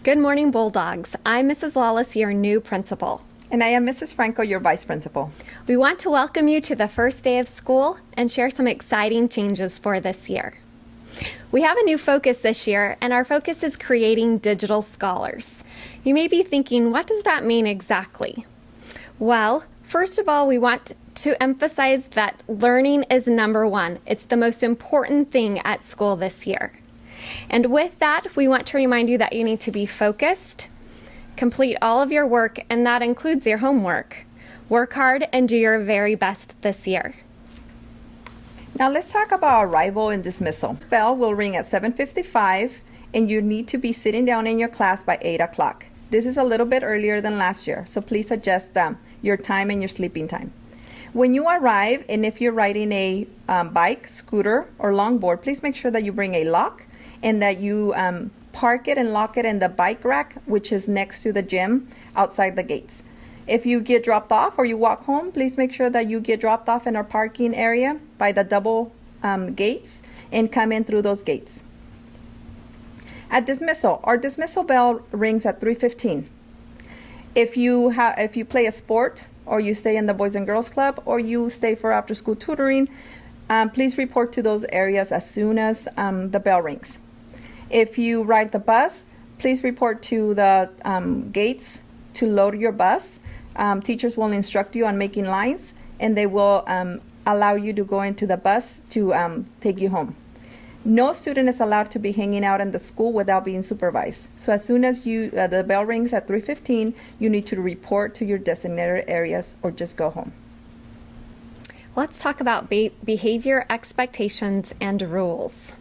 Good morning, Bulldogs. I'm Mrs. Lollis, your new principal. And I am Mrs. Franco, your vice principal. We want to welcome you to the first day of school and share some exciting changes for this year. We have a new focus this year, and our focus is creating digital scholars. You may be thinking, what does that mean exactly? Well, first of all, we want to emphasize that learning is number one. It's the most important thing at school this year. And with that, we want to remind you that you need to be focused, complete all of your work, and that includes your homework. Work hard and do your very best this year. Now let's talk about arrival and dismissal. The bell will ring at 7:55 and you need to be sitting down in your class by 8 o'clock. This is a little bit earlier than last year, so please adjust your time and your sleeping time. When you arrive, and if you're riding a bike, scooter, or longboard, please make sure that you bring a lock and that you park it and lock it in the bike rack, which is next to the gym outside the gates. If you get dropped off or you walk home, please make sure that you get dropped off in our parking area by the double gates and come in through those gates. At dismissal, our dismissal bell rings at 3:15. If you play a sport or you stay in the Boys and Girls Club or you stay for after school tutoring, please report to those areas as soon as the bell rings. If you ride the bus, please report to the gates to load your bus. Teachers will instruct you on making lines, and they will allow you to go into the bus to take you home. No student is allowed to be hanging out in the school without being supervised. So as soon as the bell rings at 3:15, you need to report to your designated areas or just go home. Let's talk about behavior expectations and rules.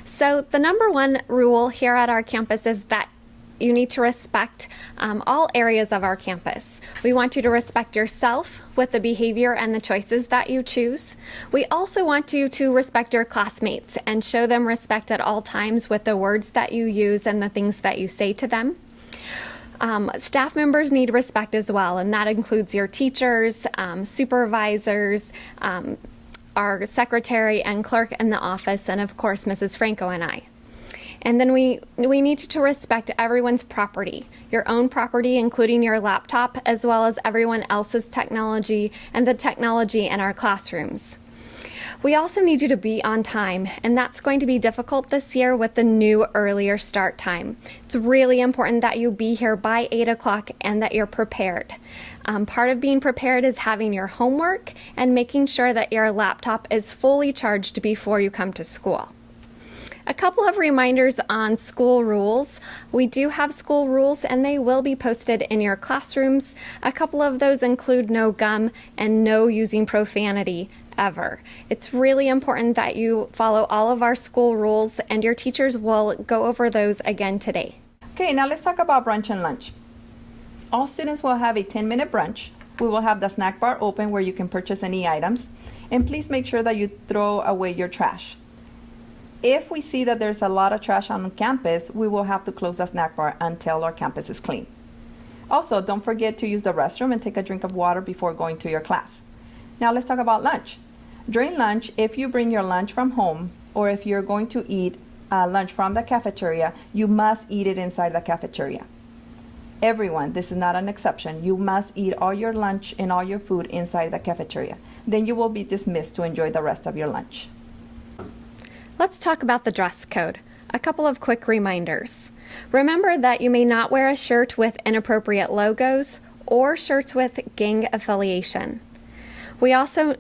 So the number one rule here at our campus is that you need to respect all areas of our campus. We want you to respect yourself with the behavior and the choices that you choose. We also want you to respect your classmates and show them respect at all times with the words that you use and the things that you say to them. Staff members need respect as well, and that includes your teachers, supervisors, our secretary and clerk in the office, and of course Mrs. Franco and I. And then we need you to respect everyone's property, your own property, including your laptop, as well as everyone else's technology and the technology in our classrooms. We also need you to be on time, and that's going to be difficult this year with the new earlier start time. It's really important that you be here by 8 o'clock and that you're prepared. Part of being prepared is having your homework and making sure that your laptop is fully charged before you come to school. A couple of reminders on school rules. We do have school rules and they will be posted in your classrooms. A couple of those include no gum and no using profanity ever. It's really important that you follow all of our school rules, and your teachers will go over those again today. Okay, now let's talk about brunch and lunch. All students will have a 10-minute brunch. We will have the snack bar open where you can purchase any items. And please make sure that you throw away your trash. If we see that there's a lot of trash on campus, we will have to close the snack bar until our campus is clean. Also, don't forget to use the restroom and take a drink of water before going to your class. Now let's talk about lunch. During lunch, if you bring your lunch from home or if you're going to eat lunch from the cafeteria, you must eat it inside the cafeteria. Everyone, this is not an exception. You must eat all your lunch and all your food inside the cafeteria. Then you will be dismissed to enjoy the rest of your lunch. Let's talk about the dress code. A couple of quick reminders. Remember that you may not wear a shirt with inappropriate logos or shirts with gang affiliation. We also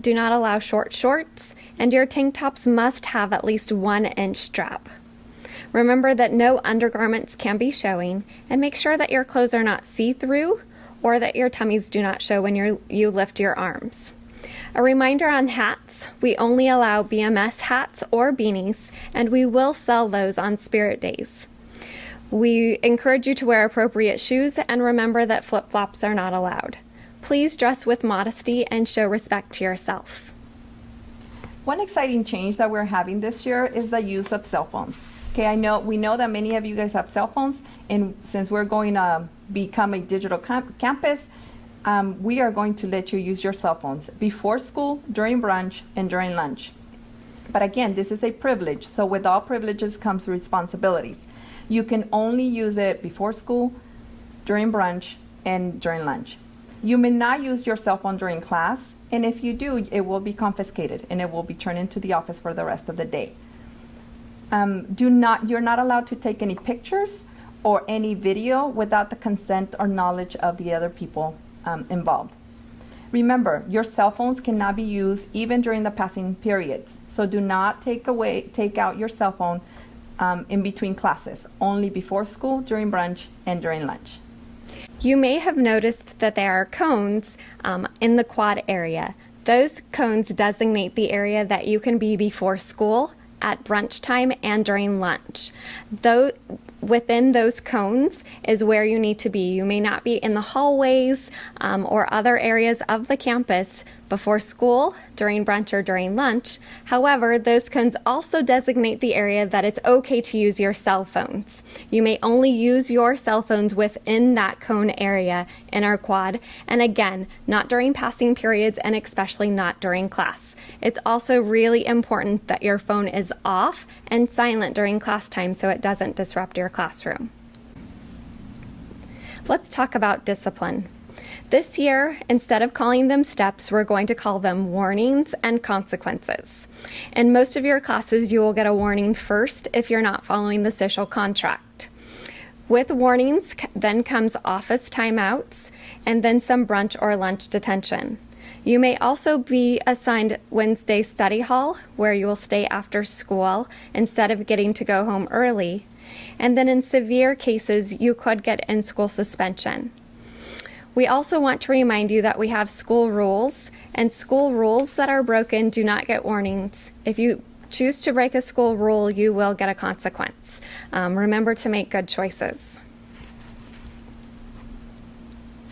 do not allow short shorts, and your tank tops must have at least 1-inch strap. Remember that no undergarments can be showing, and make sure that your clothes are not see-through or that your tummies do not show when you lift your arms. A reminder on hats, we only allow BMS hats or beanies, and we will sell those on Spirit Days. We encourage you to wear appropriate shoes, and remember that flip-flops are not allowed. Please dress with modesty and show respect to yourself. One exciting change that we're having this year is the use of cell phones. Okay, we know that many of you guys have cell phones, and since we're going to become a digital campus, we are going to let you use your cell phones before school, during brunch, and during lunch. But again, this is a privilege, so with all privileges comes responsibilities. You can only use it before school, during brunch, and during lunch. You may not use your cell phone during class, and if you do, it will be confiscated and it will be turned into the office for the rest of the day. You're not allowed to take any pictures or any video without the consent or knowledge of the other people involved. Remember, your cell phones cannot be used even during the passing periods. So do not take out your cell phone in between classes, only before school, during brunch, and during lunch. You may have noticed that there are cones in the quad area. Those cones designate the area that you can be before school, at brunch time, and during lunch. Though within those cones is where you need to be. You may not be in the hallways or other areas of the campus before school, during brunch, or during lunch. However, those cones also designate the area that it's okay to use your cell phones. You may only use your cell phones within that cone area in our quad, and again, not during passing periods and especially not during class. It's also really important that your phone is off and silent during class time so it doesn't disrupt your classroom. Let's talk about discipline. This year, instead of calling them steps, we're going to call them warnings and consequences. In most of your classes, you will get a warning first if you're not following the social contract. With warnings, then comes office timeouts, and then some brunch or lunch detention. You may also be assigned Wednesday study hall, where you will stay after school instead of getting to go home early. And then in severe cases, you could get in-school suspension. We also want to remind you that we have school rules, and school rules that are broken do not get warnings. If you choose to break a school rule, you will get a consequence. Remember to make good choices.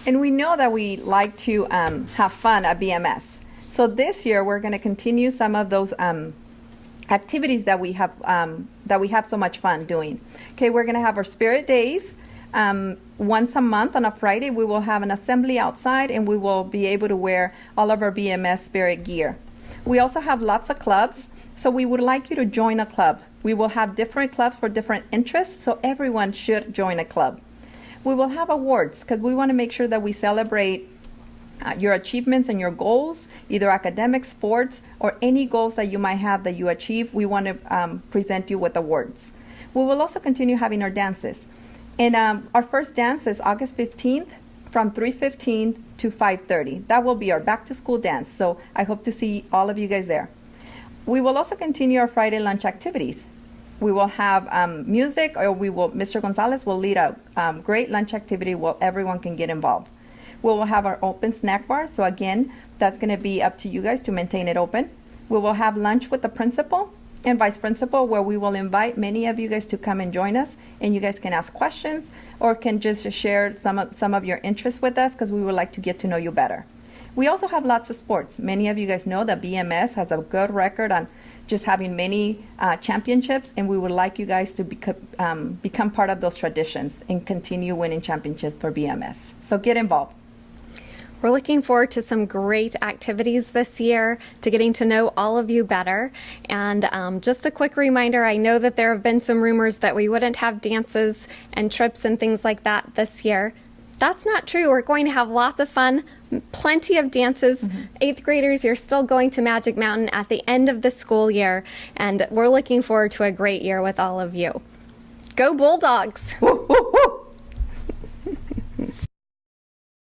And we know that we like to have fun at BMS. So this year we're going to continue some of those activities that we have so much fun doing. Okay, we're going to have our Spirit Days. Once a month on a Friday, we will have an assembly outside, and we will be able to wear all of our BMS Spirit gear. We also have lots of clubs, so we would like you to join a club. We will have different clubs for different interests, so everyone should join a club. We will have awards because we want to make sure that we celebrate your achievements and your goals, either academic, sports, or any goals that you might have that you achieve. We want to present you with awards. We will also continue having our dances. And our first dance is August 15th from 3:15 to 5:30. That will be our back to school dance. So I hope to see all of you guys there. We will also continue our Friday lunch activities. We will have music, or Mr. Gonzalez will lead a great lunch activity where everyone can get involved. We will have our open snack bar. So again, that's going to be up to you guys to maintain it open. We will have lunch with the principal and vice principal, where we will invite many of you guys to come and join us, and you guys can ask questions or can just share some of your interests with us, because we would like to get to know you better. We also have lots of sports. Many of you guys know that BMS has a good record on just having many championships, and we would like you guys to become part of those traditions and continue winning championships for BMS. So get involved. We're looking forward to some great activities this year, to getting to know all of you better. And just a quick reminder, I know that there have been some rumors that we wouldn't have dances and trips and things like that this year. That's not true. We're going to have lots of fun, plenty of dances. Mm-hmm. 8th graders, you're still going to Magic Mountain at the end of the school year, and we're looking forward to a great year with all of you. Go Bulldogs! Woo!